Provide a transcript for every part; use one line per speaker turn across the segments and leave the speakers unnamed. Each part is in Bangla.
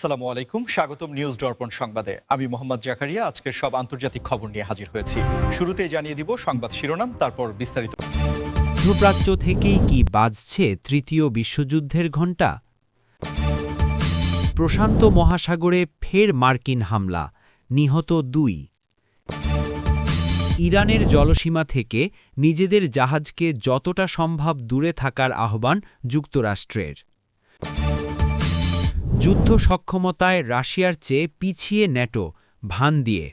আসসালামু আলাইকুম, স্বাগতম নিউজ দর্পণ সংবাদে। আমি মোহাম্মদ জাকারিয়া আজকের সব আন্তর্জাতিক খবর নিয়ে হাজির হয়েছি। শুরুতেই জানিয়ে দিব সংবাদ শিরোনাম, তারপর বিস্তারিত।
মধ্যপ্রাচ্য থেকেই কি বাজছে তৃতীয় বিশ্বযুদ্ধের ঘণ্টা? প্রশান্ত মহাসাগরে ফের মার্কিন হামলা, নিহত 2। ইরানের জলসীমা থেকে নিজেদের জাহাজকে যতটা সম্ভব দূরে থাকার আহ্বান যুক্তরাষ্ট্রের। যুদ্ধ সক্ষমতায় রাশিয়ার চেয়ে পিছিয়ে ন্যাটো, ভান দিয়ে।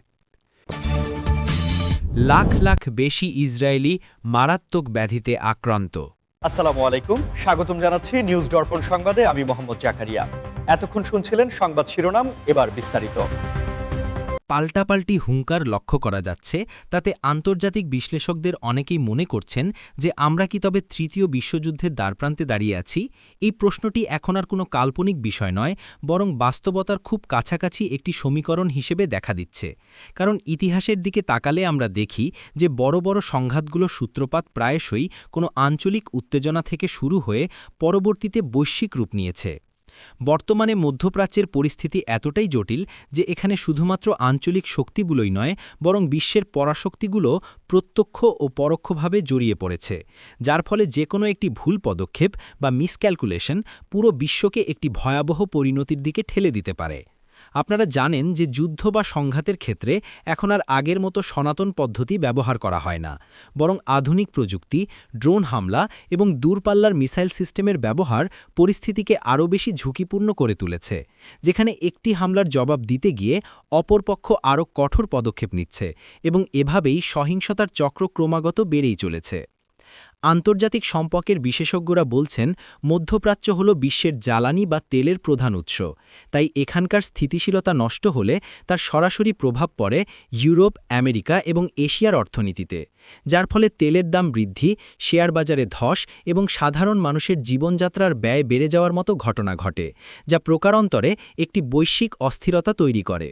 লাখ লাখ বেশি ইসরায়েলি মারাত্মক ব্যাধিতে আক্রান্ত।
আসসালামু আলাইকুম, স্বাগতম জানাচ্ছি নিউজ দর্পণ সংবাদে। আমি মোহাম্মদ জাকারিয়া। এতক্ষণ শুনছিলেন সংবাদ শিরোনাম, এবার বিস্তারিত।
পাল্টাপাল্টি হুঙ্কার লক্ষ্য করা যাচ্ছে, তাতে আন্তর্জাতিক বিশ্লেষকদের অনেকেই মনে করছেন যে আমরা কি তবে তৃতীয় বিশ্বযুদ্ধের দ্বারপ্রান্তে দাঁড়িয়ে আছি? এই প্রশ্নটি এখন আর কোনো কাল্পনিক বিষয় নয়, বরং বাস্তবতার খুব কাছাকাছি একটি সমীকরণ হিসেবে দেখা দিচ্ছে। কারণ ইতিহাসের দিকে তাকালে আমরা দেখি যে বড় বড় সংঘাতগুলোর সূত্রপাত প্রায়শই কোনো আঞ্চলিক উত্তেজনা থেকে শুরু হয়ে পরবর্তীতে বৈশ্বিক রূপ নিয়েছে। বর্তমানে মধ্যপ্রাচ্যের পরিস্থিতি এতটাই জটিল যে এখানে শুধুমাত্র আঞ্চলিক শক্তিগুলোই নয়, বরং বিশ্বের পরাশক্তিগুলো প্রত্যক্ষ ও পরোক্ষভাবে জড়িয়ে পড়েছে, যার ফলে যে কোনো একটি ভুল পদক্ষেপ বা মিসক্যালকুলেশন পুরো বিশ্বকে একটি ভয়াবহ পরিণতির দিকে ঠেলে দিতে পারে। আপনারা জানেন যে যুদ্ধ বা সংঘাতের ক্ষেত্রে এখন আর আগের মতো সনাতন পদ্ধতি ব্যবহার করা হয় না, বরং আধুনিক প্রযুক্তি, ড্রোন হামলা এবং দূরপাল্লার মিসাইল সিস্টেমের ব্যবহার পরিস্থিতিকে আরও বেশি ঝুঁকিপূর্ণ করে তুলেছে, যেখানে একটি হামলার জবাব দিতে গিয়ে অপরপক্ষ আরও কঠোর পদক্ষেপ নিচ্ছে এবং এভাবেই সহিংসতার চক্র ক্রমাগত বেড়েই চলেছে। আন্তর্জাতিক সম্পর্কের বিশেষজ্ঞরা বলছেন, মধ্যপ্রাচ্য হল বিশ্বের জ্বালানি বা তেলের প্রধান উৎস, তাই এখানকার স্থিতিশীলতা নষ্ট হলে তার সরাসরি প্রভাব পড়ে ইউরোপ, আমেরিকা এবং এশিয়ার অর্থনীতিতে, যার ফলে তেলের দাম বৃদ্ধি, শেয়ার বাজারে ধস এবং সাধারণ মানুষের জীবনযাত্রার ব্যয় বেড়ে যাওয়ার মতো ঘটনা ঘটে, যা প্রকারান্তরে একটি বৈশ্বিক অস্থিরতা তৈরি করে।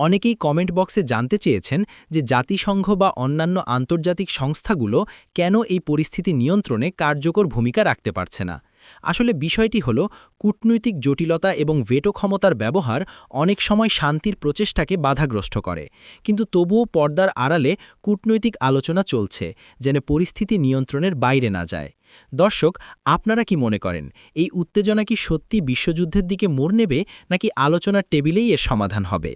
অনেকেই কমেন্ট বক্সে জানতে চেয়েছেন যে জাতিসংঘ বা অন্যান্য আন্তর্জাতিক সংস্থাগুলো কেন এই পরিস্থিতি নিয়ন্ত্রণে কার্যকর ভূমিকা রাখতে পারছে না। আসলে বিষয়টি হল, কূটনৈতিক জটিলতা এবং ভেটো ক্ষমতার ব্যবহার অনেক সময় শান্তির প্রচেষ্টাকে বাধাগ্রস্ত করে, কিন্তু তবুও পর্দার আড়ালে কূটনৈতিক আলোচনা চলছে যেন পরিস্থিতি নিয়ন্ত্রণের বাইরে না যায়। দর্শক, আপনারা কি মনে করেন, এই উত্তেজনা কি সত্যি বিশ্বযুদ্ধের দিকে মোড় নেবে, নাকি আলোচনার টেবিলেই এর সমাধান হবে?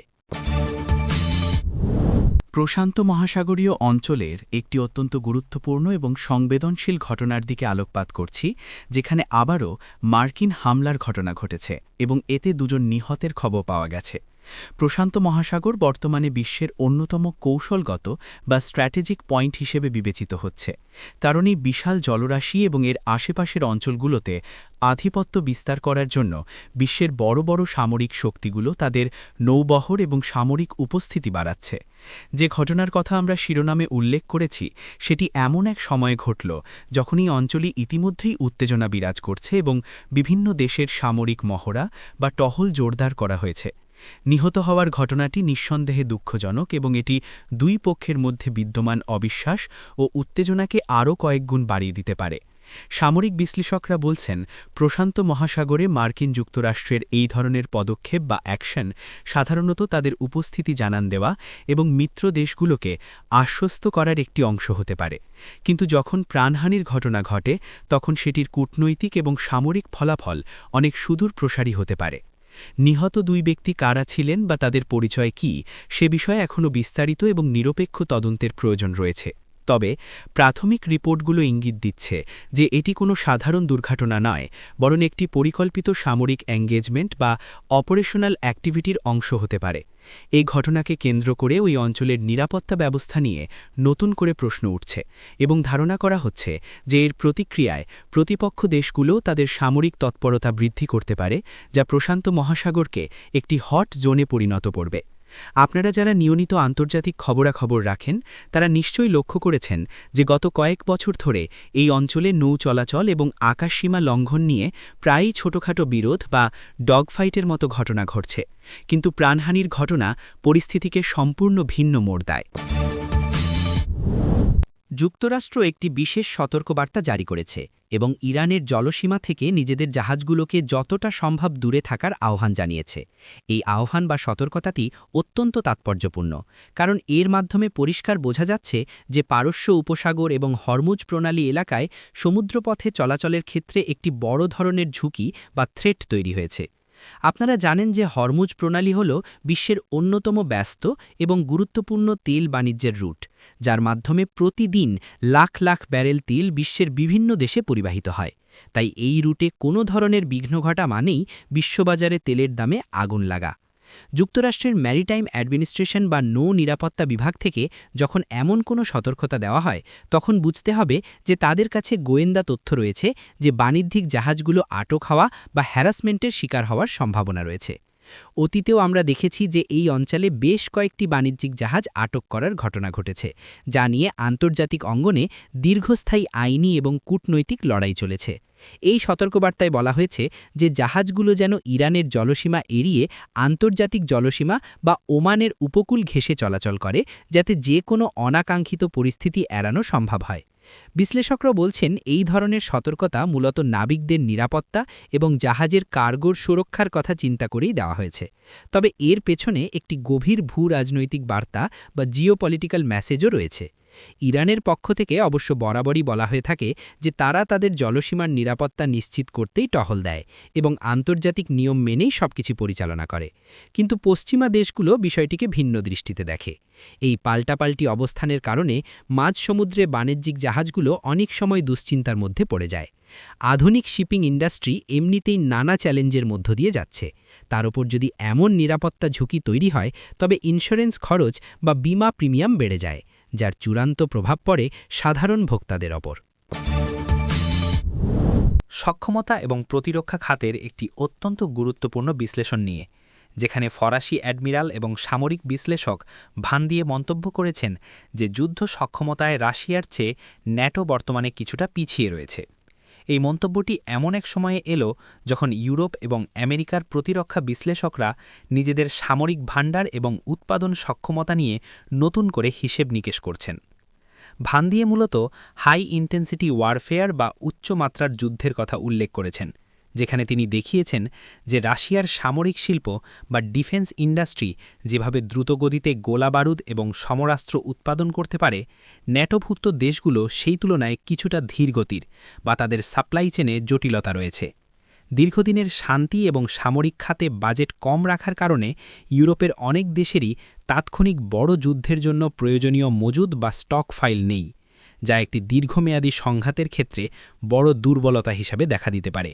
প্রশান্ত মহাসাগরীয় অঞ্চলের একটি অত্যন্ত গুরুত্বপূর্ণ এবং সংবেদনশীল ঘটনার দিকে আলোকপাত করছি, যেখানে আবারও মার্কিন হামলার ঘটনা ঘটেছে এবং এতে 2 নিহতের খবর পাওয়া গেছে। প্রশান্ত মহাসাগর বর্তমানে বিশ্বের অন্যতম কৌশলগত বা স্ট্র্যাটেজিক পয়েন্ট হিসেবে বিবেচিত হচ্ছে, কারণ এই বিশাল জলরাশি এবং এর আশেপাশের অঞ্চলগুলোতে আধিপত্য বিস্তার করার জন্য বিশ্বের বড় বড় সামরিক শক্তিগুলো তাদের নৌবহর এবং সামরিক উপস্থিতি বাড়াচ্ছে। যে ঘটনার কথা আমরা শিরোনামে উল্লেখ করেছি, সেটি এমন এক সময়ে ঘটল যখন এই অঞ্চলে ইতিমধ্যেই উত্তেজনা বিরাজ করছে এবং বিভিন্ন দেশের সামরিক মহড়া বা টহল জোরদার করা হয়েছে। নিহত হওয়ার ঘটনাটি নিঃসন্দেহে দুঃখজনক এবং এটি 2 পক্ষের মধ্যে বিদ্যমান অবিশ্বাস ও উত্তেজনাকে আরও কয়েক গুণ বাড়িয়ে দিতে পারে। সামরিক বিশ্লেষকরা বলছেন, প্রশান্ত মহাসাগরে মার্কিন যুক্তরাষ্ট্রের এই ধরনের পদক্ষেপ বা অ্যাকশন সাধারণত তাদের উপস্থিতি জানান দেওয়া এবং মিত্র দেশগুলোকে আশ্বস্ত করার একটি অংশ হতে পারে, কিন্তু যখন প্রাণহানির ঘটনা ঘটে তখন সেটির কূটনৈতিক এবং সামরিক ফলাফল অনেক সুদূর প্রসারী হতে পারে। নিহত 2 ব্যক্তি কারা ছিলেন বা তাদের পরিচয় কি, সে বিষয়ে এখনও বিস্তারিত এবং নিরপেক্ষ তদন্তের প্রয়োজন রয়েছে। তবে প্রাথমিক রিপোর্টগুলো ইঙ্গিত দিচ্ছে যে এটি কোনো সাধারণ দুর্ঘটনা নয়, বরং একটি পরিকল্পিত সামরিক এঙ্গেজমেন্ট বা অপারেশনাল অ্যাক্টিভিটির অংশ হতে পারে। এই ঘটনাকে কেন্দ্র করে ওই অঞ্চলের নিরাপত্তা ব্যবস্থা নিয়ে নতুন করে প্রশ্ন উঠছে এবং ধারণা করা হচ্ছে যে এর প্রতিক্রিয়ায় প্রতিপক্ষ দেশগুলো তাদের সামরিক তৎপরতা বৃদ্ধি করতে পারে, যা প্রশান্ত মহাসাগরকে একটি হট জোনে পরিণত করবে। আপনারা যারা নিয়মিত আন্তর্জাতিক খবরাখবর রাখেন, তারা নিশ্চয়ই লক্ষ্য করেছেন যে গত কয়েক বছর ধরে এই অঞ্চলে নৌ চলাচল এবং আকাশসীমা লঙ্ঘন নিয়ে প্রায়ই ছোটখাটো বিরোধ বা ডগফাইটের মতো ঘটনা ঘটছে, কিন্তু প্রাণহানির ঘটনা পরিস্থিতিকে সম্পূর্ণ ভিন্ন মোড় দেয়।
যুক্তরাষ্ট্র একটি বিশেষ সতর্কবার্তা জারি করেছে এবং ইরানের জলসীমা থেকে নিজেদের জাহাজগুলোকে যতটা সম্ভব দূরে থাকার আহ্বান জানিয়েছে। এই আহ্বান বা সতর্কতাটি অত্যন্ত তাৎপর্যপূর্ণ, কারণ এর মাধ্যমে পরিষ্কার বোঝা যাচ্ছে যে পারস্য উপসাগর এবং হরমুজ প্রণালী এলাকায় সমুদ্রপথে চলাচলের ক্ষেত্রে একটি বড় ধরনের ঝুঁকি বা থ্রেট তৈরি হয়েছে। আপনারা জানেন যে হরমুজ প্রণালী হল বিশ্বের অন্যতম ব্যস্ত এবং গুরুত্বপূর্ণ তেল বাণিজ্যের রুট, যার মাধ্যমে প্রতিদিন লাখ লাখ ব্যারেল তেল বিশ্বের বিভিন্ন দেশে পরিবাহিত হয়। তাই এই রুটে কোনো ধরনের বিঘ্ন ঘটা মানেই বিশ্ববাজারে তেলের দামে আগুন লাগা। যুক্তরাষ্ট্রের ম্যারিটাইম অ্যাডমিনিস্ট্রেশন বা নৌ নিরাপত্তা বিভাগ থেকে যখন এমন কোনো সতর্কতা দেওয়া হয়, তখন বুঝতে হবে যে তাদের কাছে গোয়েন্দা তথ্য রয়েছে যে বাণিজ্যিক জাহাজগুলো আটক হওয়া বা হ্যারাসমেন্টের শিকার হওয়ার সম্ভাবনা রয়েছে। অতীতেও আমরা দেখেছি যে এই অঞ্চলে বেশ কয়েকটি বাণিজ্যিক জাহাজ আটক করার ঘটনা ঘটেছে, যা নিয়ে আন্তর্জাতিক অঙ্গনে দীর্ঘস্থায়ী আইনি এবং কূটনৈতিক লড়াই চলেছে। এই সতর্কবার্তায় বলা হয়েছে যে জাহাজগুলো যেন ইরানের জলসীমা এড়িয়ে আন্তর্জাতিক জলসীমা বা ওমানের উপকূল ঘেঁষে চলাচল করে, যাতে যে কোনো অনাকাঙ্ক্ষিত পরিস্থিতি এড়ানো সম্ভব হয়। বিশ্লেষকরা বলছেন এই ধরনের সতর্কতা মূলত নাবিকদের নিরাপত্তা এবং জাহাজের কার্গোর সুরক্ষার কথা চিন্তা করেই দেওয়া হয়েছে। তবে এর পেছনে একটি গভীর ভূ-রাজনৈতিক বার্তা বা জিওপলিটিক্যাল মেসেজও রয়েছে। ইরানের পক্ষ থেকে অবশ্য বরাবরই বলা হয়ে থাকে যে তারা তাদের জলসীমার নিরাপত্তা নিশ্চিত করতেই টহল দেয় এবং আন্তর্জাতিক নিয়ম মেনেই সবকিছু পরিচালনা করে। কিন্তু পশ্চিমা দেশগুলো বিষয়টিকে ভিন্ন দৃষ্টিতে দেখে। এই পাল্টাপাল্টি অবস্থানের কারণে মাঝ সমুদ্রে বাণিজ্যিক জাহাজগুলো অনেক সময় দুশ্চিন্তার মধ্যে পড়ে যায়। আধুনিক শিপিং ইন্ডাস্ট্রি এমনিতেই নানা চ্যালেঞ্জের মধ্য দিয়ে যাচ্ছে। তার উপর যদি এমন নিরাপত্তা ঝুঁকি তৈরি হয়, তবে ইন্স্যুরেন্স খরচ বা বীমা প্রিমিয়াম বেড়ে যায়, যার চূড়ান্ত প্রভাব পড়ে সাধারণ ভোক্তাদের ওপর। সক্ষমতা এবং প্রতিরক্ষা খাতের একটি অত্যন্ত গুরুত্বপূর্ণ বিশ্লেষণ নিয়ে, যেখানে ফরাসি অ্যাডমিরাল এবং সামরিক বিশ্লেষক ভান দিয়ে মন্তব্য করেছেন যে যুদ্ধ সক্ষমতায় রাশিয়ার চেয়ে ন্যাটো বর্তমানে কিছুটা পিছিয়ে রয়েছে। এই মন্তব্যটি এমন এক সময়ে এলো যখন ইউরোপ এবং আমেরিকার প্রতিরক্ষা বিশ্লেষকরা নিজেদের সামরিক ভাণ্ডার এবং উৎপাদন সক্ষমতা নিয়ে নতুন করে হিসেব নিকেশ করছেন। ভান দিয়ে মূলত হাই ইন্টেন্সিটি ওয়ারফেয়ার বা উচ্চমাত্রার যুদ্ধের কথা উল্লেখ করেছেন, যেখানে তিনি দেখিয়েছেন যে রাশিয়ার সামরিক শিল্প বা ডিফেন্স ইন্ডাস্ট্রি যেভাবে দ্রুতগতিতে গোলাবারুদ এবং সমরাস্ত্র উৎপাদন করতে পারে, ন্যাটোভুক্ত দেশগুলো সেই তুলনায় কিছুটা ধীরগতির বা তাদের সাপ্লাই চেনে জটিলতা রয়েছে। দীর্ঘদিনের শান্তি এবং সামরিক খাতে বাজেট কম রাখার কারণে ইউরোপের অনেক দেশেরই তাৎক্ষণিক বড় যুদ্ধের জন্য প্রয়োজনীয় মজুদ বা স্টক ফাইল নেই, যা একটি দীর্ঘমেয়াদী সংঘাতের ক্ষেত্রে বড় দুর্বলতা হিসাবে দেখা দিতে পারে।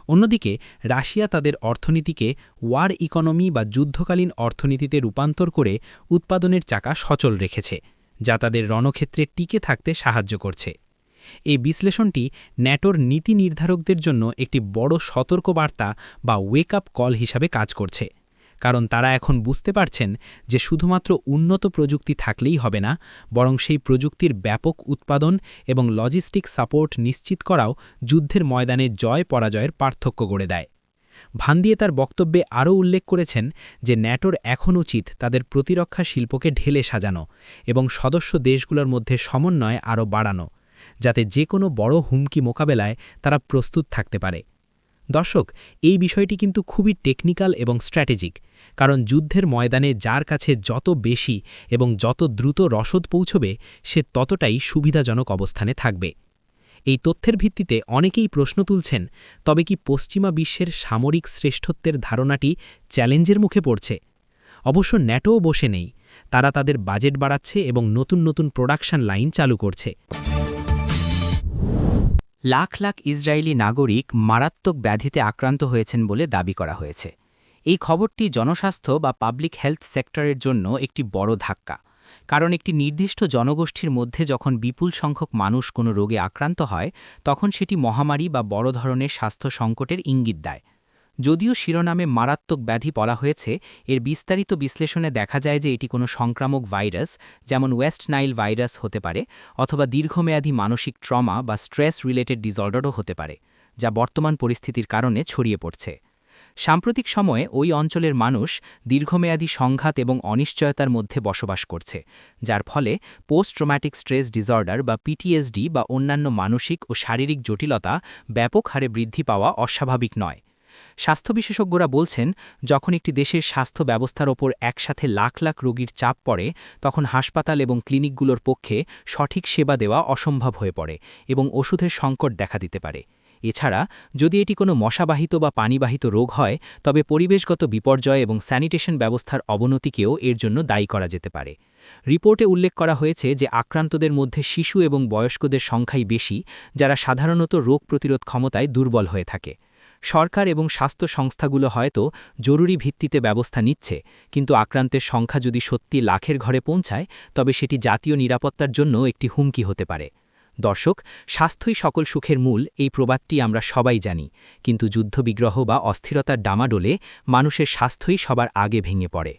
অন্যদিকে রাশিয়া তাদের অর্থনীতিকে ওয়ার ইকোনমি বা যুদ্ধকালীন অর্থনীতিতে রূপান্তর করে উৎপাদনের চাকা সচল রেখেছে, যা তাদের রণক্ষেত্রে টিকে থাকতে সাহায্য করছে। এই বিশ্লেষণটি ন্যাটোর নীতি নির্ধারকদের জন্য একটি বড় সতর্কবার্তা বা ওয়েক আপ কল হিসাবে কাজ করছে, কারণ তারা এখন বুঝতে পারছেন যে শুধুমাত্র উন্নত প্রযুক্তি থাকলেই হবে না, বরং সেই প্রযুক্তির ব্যাপক উৎপাদন এবং লজিস্টিক সাপোর্ট নিশ্চিত করাও যুদ্ধের ময়দানে জয় পরাজয়ের পার্থক্য গড়ে দেয়। ভান দিয়ে তার বক্তব্যে আরও উল্লেখ করেছেন যে ন্যাটোর এখন উচিত তাদের প্রতিরক্ষা শিল্পকে ঢেলে সাজানো এবং সদস্য দেশগুলোর মধ্যে সমন্বয় আরও বাড়ানো, যাতে যে কোনো বড় হুমকি মোকাবেলায় তারা প্রস্তুত থাকতে পারে। দর্শক, এই বিষয়টি কিন্তু খুবই টেকনিক্যাল এবং স্ট্র্যাটেজিক, কারণ যুদ্ধের ময়দানে যার কাছে যত বেশি এবং যত দ্রুত রসদ পৌঁছবে, সে ততটাই সুবিধাজনক অবস্থানে থাকবে। এই তথ্যের ভিত্তিতে অনেকেই প্রশ্ন তুলছেন, তবে কি পশ্চিমা বিশ্বের সামরিক শ্রেষ্ঠত্বের ধারণাটি চ্যালেঞ্জের মুখে পড়ছে? অবশ্য ন্যাটোও বসে নেই, তারা তাদের বাজেট বাড়াচ্ছে এবং নতুন নতুন প্রোডাকশন লাইন চালু করছে।
লাখ লাখ ইসরায়েলি নাগরিক মারাত্মক ব্যাধিতে আক্রান্ত হয়েছেন বলে দাবি করা হয়েছে। এই খবরটি জনস্বাস্থ্য বা পাবলিক হেলথ সেক্টরের জন্য একটি বড় ধাক্কা, কারণ একটি নির্দিষ্ট জনগোষ্ঠীর মধ্যে যখন বিপুল সংখ্যক মানুষ কোনো রোগে আক্রান্ত হয়, তখন সেটি মহামারী বা বড় ধরনের স্বাস্থ্য সংকটের ইঙ্গিত দেয়। যদিও শিরোনামে মারাত্মক ব্যাধি বলা হয়েছে, এর বিস্তারিত বিশ্লেষণে দেখা যায় যে এটি কোনো সংক্রামক ভাইরাস, যেমন ওয়েস্ট নাইল ভাইরাস হতে পারে, অথবা দীর্ঘমেয়াদী মানসিক ট্রমা বা স্ট্রেস রিলেটেড ডিসঅর্ডারও হতে পারে, যা বর্তমান পরিস্থিতির কারণে ছড়িয়ে পড়ছে। সাম্প্রতিক সময়ে ওই অঞ্চলের মানুষ দীর্ঘমেয়াদী সংঘাত এবং অনিশ্চয়তার মধ্যে বসবাস করছে, যার ফলে পোস্ট ট্রমাটিক স্ট্রেস ডিসঅর্ডার বা পিটিএসডি বা অন্যান্য মানসিক ও শারীরিক জটিলতা ব্যাপক হারে বৃদ্ধি পাওয়া অস্বাভাবিক নয়। স্বাস্থ্য বিশেষজ্ঞরা বলছেন, যখন একটি দেশের স্বাস্থ্য ব্যবস্থার ওপর একসাথে লাখ লাখ রোগীর চাপ পড়ে, তখন হাসপাতাল এবং ক্লিনিকগুলোর পক্ষে সঠিক সেবা দেওয়া অসম্ভব হয়ে পড়ে এবং ওষুধের সংকট দেখা দিতে পারে। এছাড়া যদি এটি কোনো মশাবাহিত বা পানিবাহিত রোগ হয়, তবে পরিবেশগত বিপর্যয় এবং স্যানিটেশন ব্যবস্থার অবনতিকেও এর জন্য দায়ী করা যেতে পারে। রিপোর্টে উল্লেখ করা হয়েছে যে আক্রান্তদের মধ্যে শিশু এবং বয়স্কদের সংখ্যাই বেশি, যারা সাধারণত রোগ প্রতিরোধ ক্ষমতায় দুর্বল হয়ে থাকে। সরকার এবং স্বাস্থ্য সংস্থাগুলো হয়তো জরুরি ভিত্তিতে ব্যবস্থা নিচ্ছে, কিন্তু আক্রান্তের সংখ্যা যদি সত্যি লাখের ঘরে পৌঁছায়, তবে সেটি জাতীয় নিরাপত্তার জন্য একটি হুমকি হতে পারে। দর্শক, স্বাস্থ্যই সকল সুখের মূল, এই প্রবাদটি আমরা সবাই জানি, কিন্তু যুদ্ধবিগ্রহ বা অস্থিরতার ডামাডোলে মানুষের স্বাস্থ্যই সবার আগে ভেঙে পড়ে।